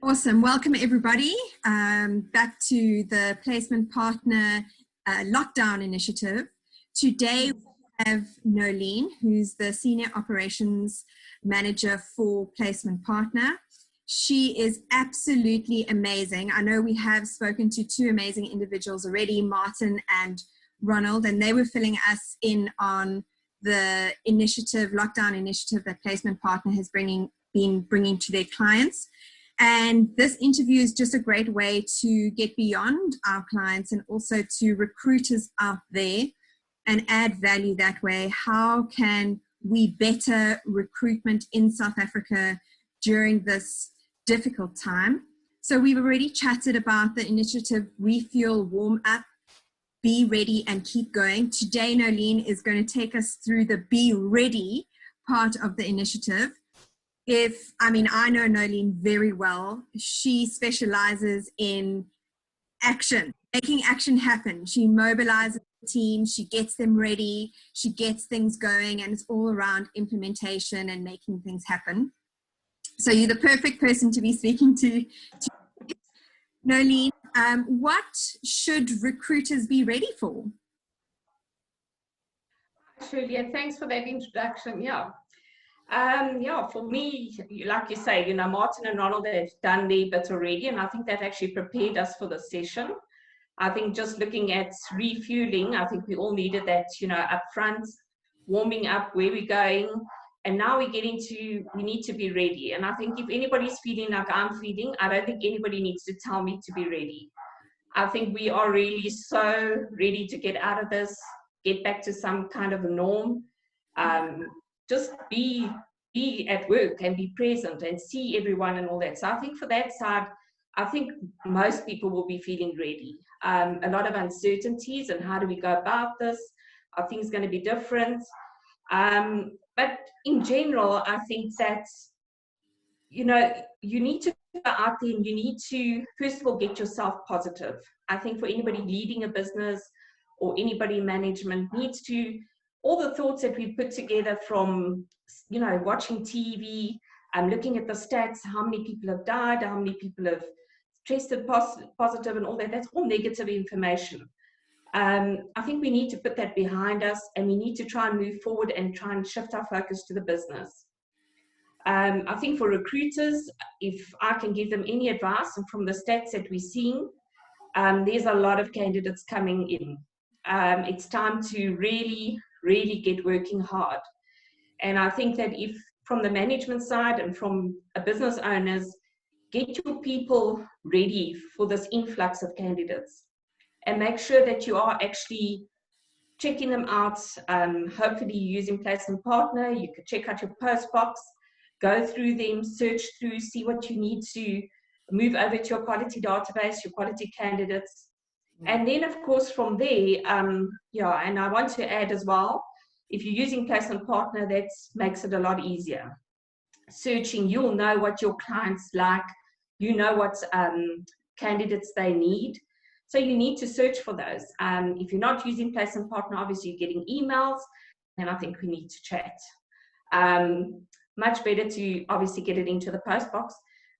Awesome. Welcome, everybody, back to the Placement Partner Lockdown Initiative. Today, we have Noeline, who's the Senior Operations Manager for Placement Partner. She is absolutely amazing. I know we have spoken to two amazing individuals already, Martin and Ronald, and they were filling us in on the lockdown initiative that Placement Partner has been bringing to their clients. And this interview is just a great way to get beyond our clients and also to recruiters out there and add value that way. How can we better recruitment in South Africa during this difficult time? So we've already chatted about the initiative Refuel, Warm Up, Be Ready and Keep Going. Today, Noeline is going to take us through the Be Ready part of the initiative. I know Noeline very well. She specializes in action, making action happen. She mobilizes the team, she gets them ready, she gets things going, and it's all around implementation and making things happen. So you're the perfect person to be speaking to. Noeline, what should recruiters be ready for? Shirley, thanks for that introduction. For me, like you say, Martin and Ronald have done their bit already, and I think that actually prepared us for the session. I think just looking at refueling, I think we all needed that, up front, warming up where we're going, and now we're getting to, we need to be ready. And I think if anybody's feeling like I'm feeling, I don't think anybody needs to tell me to be ready. I think we are really so ready to get out of this, get back to some kind of a norm. Just be at work and be present and see everyone and all that. So I think for that side, I think most people will be feeling ready. A lot of uncertainties and how do we go about this? Are things going to be different? But in general, I think that, you need to go out there and you need to, first of all, get yourself positive. I think for anybody leading a business or anybody in management needs to, all the thoughts that we put together from, watching TV, looking at the stats, how many people have died, how many people have tested positive and all that, that's all negative information. I think we need to put that behind us and we need to try and move forward and try and shift our focus to the business. I think for recruiters, if I can give them any advice, and from the stats that we're seeing, there's a lot of candidates coming in. It's time to really get working hard. And I think that if from the management side and from a business owners, get your people ready for this influx of candidates and make sure that you are actually checking them out. Hopefully using Placement Partner, you could check out your post box, go through them, search through, see what you need to move over to your quality database, your quality candidates. And then, of course, from there, and I want to add as well, if you're using Placement Partner, that makes it a lot easier. Searching, you'll know what your clients like, you know what candidates they need. So you need to search for those. If you're not using Placement Partner, obviously you're getting emails, and I think we need to chat. Much better to obviously get it into the post box.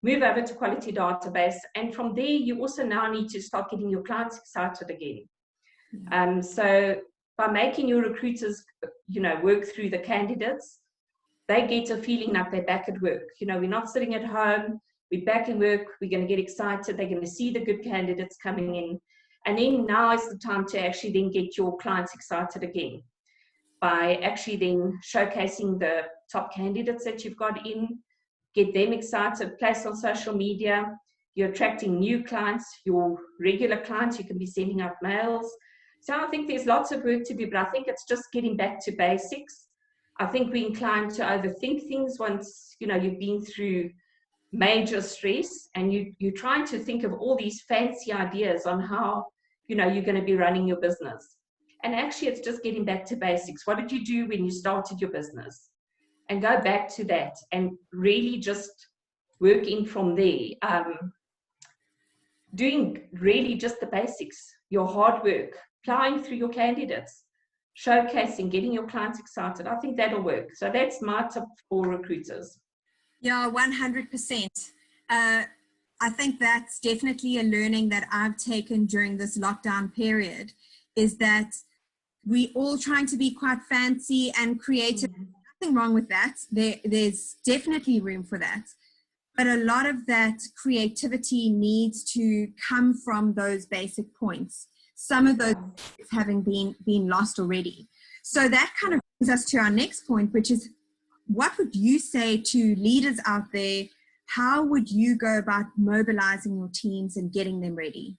Move over to quality database, and from there you also now need to start getting your clients excited again. So by making your recruiters work through the candidates, they get a feeling like they're back at work. We're not sitting at home, we're back in work, we're going to get excited, they're going to see the good candidates coming in, and then now is the time to actually then get your clients excited again by actually then showcasing the top candidates that you've got in. Get them excited, place on social media. You're attracting new clients, your regular clients, you can be sending out mails. So I think there's lots of work to do, but I think it's just getting back to basics. I think we're inclined to overthink things once, you've been through major stress and you're trying to think of all these fancy ideas on how, you're going to be running your business. And actually, it's just getting back to basics. What did you do when you started your business? And go back to that and really just working from there. Doing really just the basics, your hard work, applying through your candidates, showcasing, getting your clients excited. I think that'll work. So that's my tip for recruiters. Yeah, 100%. I think that's definitely a learning that I've taken during this lockdown period, is that we all trying to be quite fancy and creative. Nothing wrong with that. There's definitely room for that. But a lot of that creativity needs to come from those basic points. Some of those having been lost already. So that kind of brings us to our next point, which is, what would you say to leaders out there? How would you go about mobilizing your teams and getting them ready?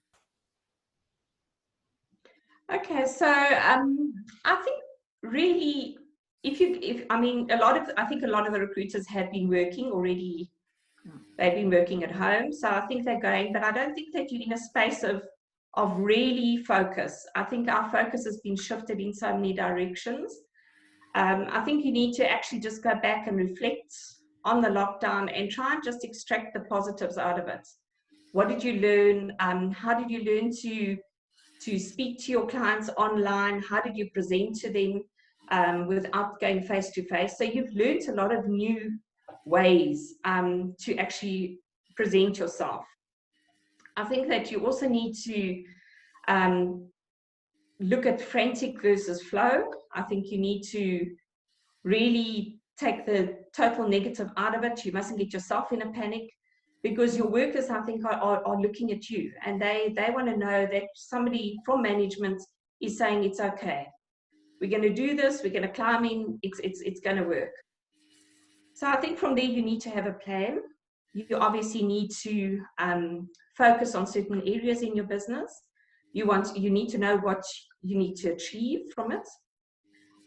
Okay, so I think really, I think a lot of the recruiters have been working already. They've been working at home, so I think they're going, but I don't think that you're in a space of really focus. I think our focus has been shifted in so many directions. I think you need to actually just go back and reflect on the lockdown and try and just extract the positives out of it. What did you learn? How did you learn to speak to your clients online? How did you present to them without going face to face? So you've learned a lot of new ways to actually present yourself. I think that you also need to look at frantic versus flow. I think you need to really take the total negative out of it. You mustn't get yourself in a panic, because your workers, I think, are looking at you, and they want to know that somebody from management is saying it's okay. We're going to do this. We're going to climb in. It's going to work. So I think from there you need to have a plan. You obviously need to focus on certain areas in your business. You need to know what you need to achieve from it.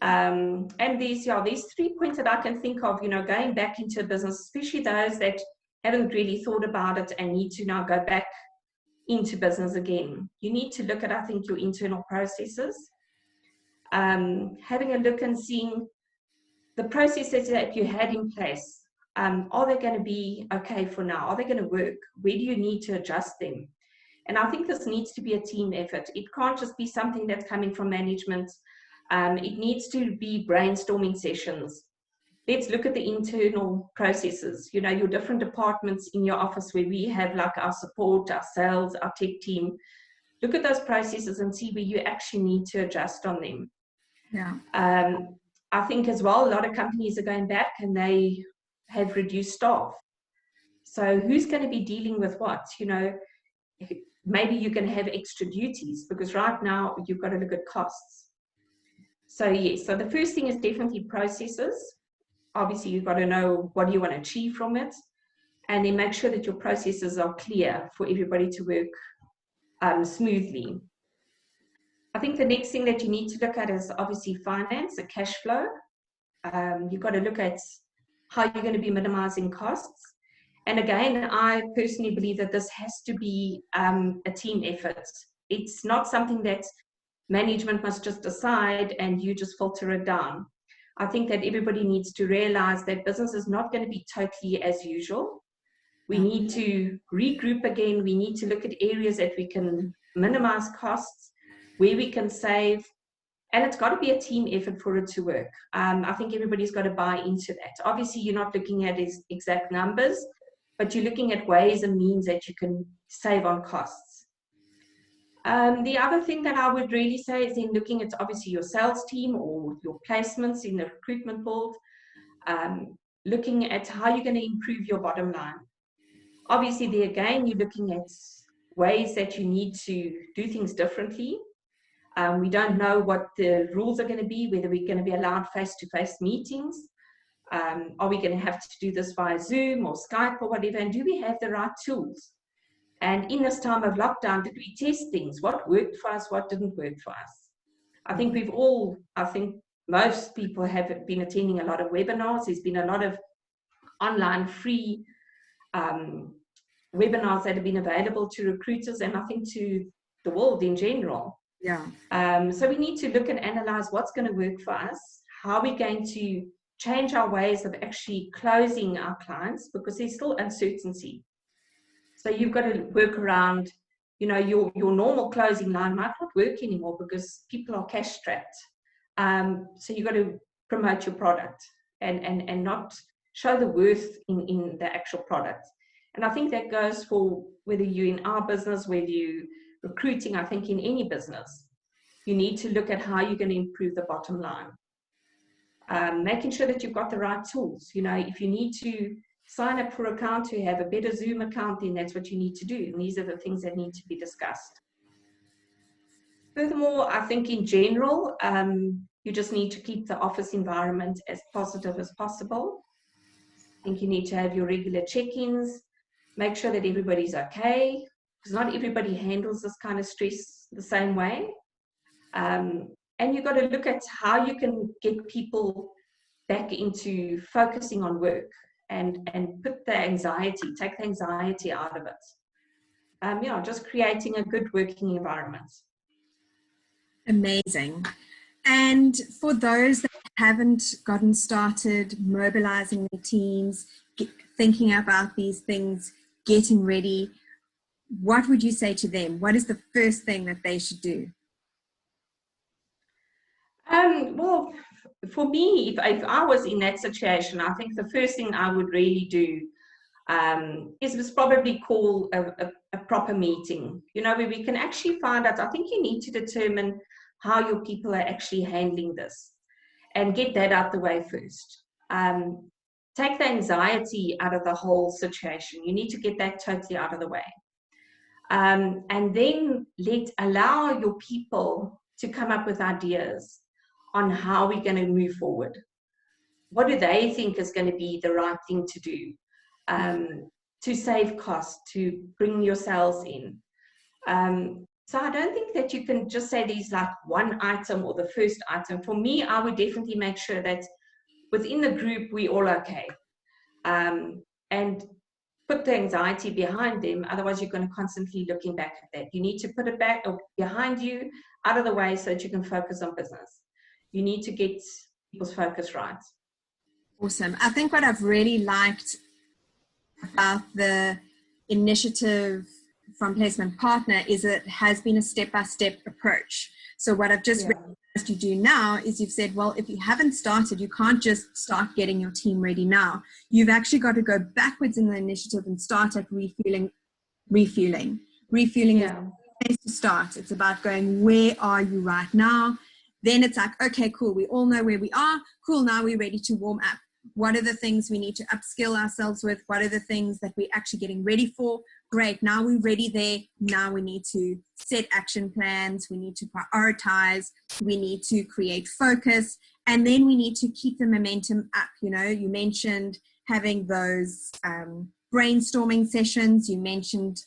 And these 3 points that I can think of, going back into a business, especially those that haven't really thought about it and need to now go back into business again. You need to look at, I think, your internal processes, having a look and seeing the processes that you had in place. Are they going to be okay for now? Are they going to work? Where do you need to adjust them? And I think this needs to be a team effort. It can't just be something that's coming from management. It needs to be brainstorming sessions. Let's look at the internal processes, your different departments in your office where we have like our support, our sales, our tech team. Look at those processes and see where you actually need to adjust on them. Yeah. I think as well, a lot of companies are going back and they have reduced staff. So who's going to be dealing with what? Maybe you're going to have extra duties, because right now you've got to look at costs. So yes, so the first thing is definitely processes. Obviously, you've got to know what do you want to achieve from it, and then make sure that your processes are clear for everybody to work smoothly. I think the next thing that you need to look at is obviously finance, the cash flow. You've got to look at how you're going to be minimizing costs. And again, I personally believe that this has to be a team effort. It's not something that management must just decide and you just filter it down. I think that everybody needs to realize that business is not going to be totally as usual. We need to regroup again. We need to look at areas that we can minimize costs, where we can save, and it's got to be a team effort for it to work. I think everybody's got to buy into that. Obviously, you're not looking at exact numbers, but you're looking at ways and means that you can save on costs. The other thing that I would really say is in looking at obviously your sales team or your placements in the recruitment board, looking at how you're going to improve your bottom line. Obviously, there again, you're looking at ways that you need to do things differently. We don't know what the rules are going to be, whether we're going to be allowed face-to-face meetings. Are we going to have to do this via Zoom or Skype or whatever? And do we have the right tools? And in this time of lockdown, did we test things? What worked for us? What didn't work for us? I think most people have been attending a lot of webinars. There's been a lot of online free webinars that have been available to recruiters and I think to the world in general. Yeah. So we need to look and analyze what's going to work for us. How are we going to change our ways of actually closing our clients, because there's still uncertainty. So you've got to work around, your normal closing line might not work anymore because people are cash strapped. So you've got to promote your product and not show the worth in the actual product. And I think that goes for whether you're in our business, whether you're recruiting, I think in any business, you need to look at how you're going to improve the bottom line. Making sure that you've got the right tools. You know, if you need to sign up for an account to have a better Zoom account, then that's what you need to do. And these are the things that need to be discussed. Furthermore, I think in general, you just need to keep the office environment as positive as possible. I think you need to have your regular check-ins, make sure that everybody's okay, because not everybody handles this kind of stress the same way. And you've got to look at how you can get people back into focusing on work and put the anxiety, take the anxiety out of it. You know, just creating a good working environment. Amazing. And for those that haven't gotten started mobilizing their teams, thinking about these things, getting ready, what would you say to them? What is the first thing that they should do? Well, for me, if I was in that situation, I think the first thing I would really do is probably call a proper meeting, you know, where we can actually find out. I think you need to determine how your people are actually handling this and get that out the way first. Take the anxiety out of the whole situation. You need to get that totally out of the way. And then allow your people to come up with ideas on how we're going to move forward. What do they think is going to be the right thing to do to save costs, to bring your sales in? So I don't think that you can just say these like one item or the first item. For me, I would definitely make sure that within the group, we're all okay. And put the anxiety behind them. Otherwise, you're going to constantly looking back at that. You need to put it back or behind you, out of the way, so that you can focus on business. You need to get people's focus right. Awesome. I think what I've really liked about the initiative from Placement Partner is it has been a step-by-step approach. So what I've just realized you do now is you've said, well, if you haven't started, you can't just start getting your team ready now. You've actually got to go backwards in the initiative and start at refueling. Refueling is the place to start. It's about going, where are you right now? Then it's like, okay, cool. We all know where we are. Cool. Now we're ready to warm up. What are the things we need to upskill ourselves with? What are the things that we're actually getting ready for? Great. Now we're ready there. Now we need to set action plans. We need to prioritize. We need to create focus. And then we need to keep the momentum up. You know, you mentioned having those brainstorming sessions. You mentioned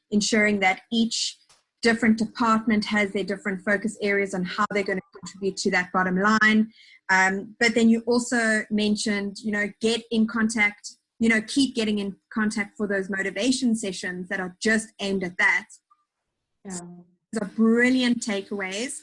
ensuring that each different department has their different focus areas on how they're going to contribute to that bottom line. But then you also mentioned, you know, get in contact, you know, keep getting in contact for those motivation sessions that are just aimed at that. Those are brilliant takeaways.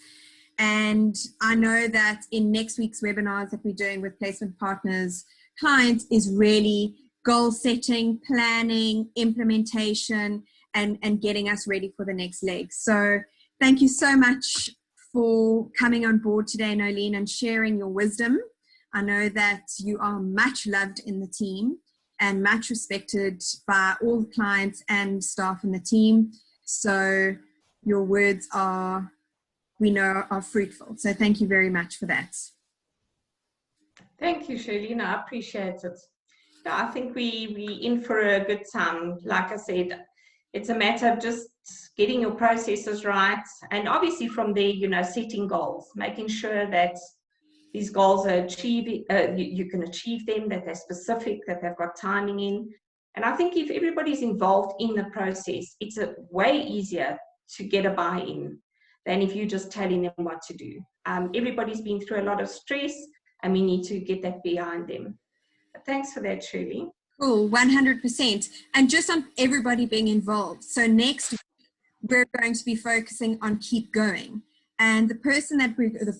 And I know that in next week's webinars that we're doing with Placement Partners clients is really goal setting, planning, implementation, and getting us ready for the next leg. So thank you so much for coming on board today, Noeline, and sharing your wisdom. I know that you are much loved in the team and much respected by all the clients and staff in the team. So your words are, we know, are fruitful. So thank you very much for that. Thank you, Shirley. No, I appreciate it. Yeah, I think we in for a good time. Like I said, it's a matter of just getting your processes right. And obviously from there, you know, setting goals, making sure that these goals are achieved, you can achieve them, that they're specific, that they've got timing in. And I think if everybody's involved in the process, it's a way easier to get a buy-in than if you're just telling them what to do. Everybody's been through a lot of stress, and we need to get that behind them. But thanks for that, Shirley. Cool, 100%. And just on everybody being involved. So next, we're going to be focusing on keep going. And the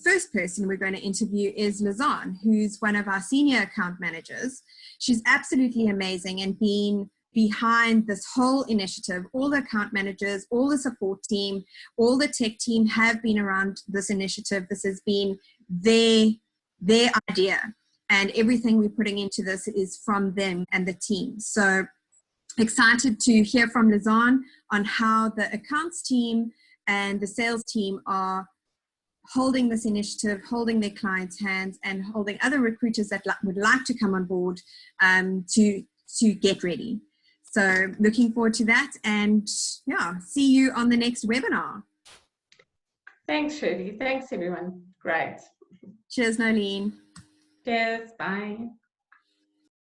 first person we're going to interview is Lizanne, who's one of our senior account managers. She's absolutely amazing and been behind this whole initiative. All the account managers, all the support team, all the tech team have been around this initiative. This has been their idea. And everything we're putting into this is from them and the team. So excited to hear from Lizanne on how the accounts team and the sales team are holding this initiative, holding their clients' hands, and holding other recruiters that would like to come on board to get ready. So looking forward to that, and yeah, see you on the next webinar. Thanks, Shirley. Thanks, everyone. Great. Cheers, Noeline. Cheers. Bye.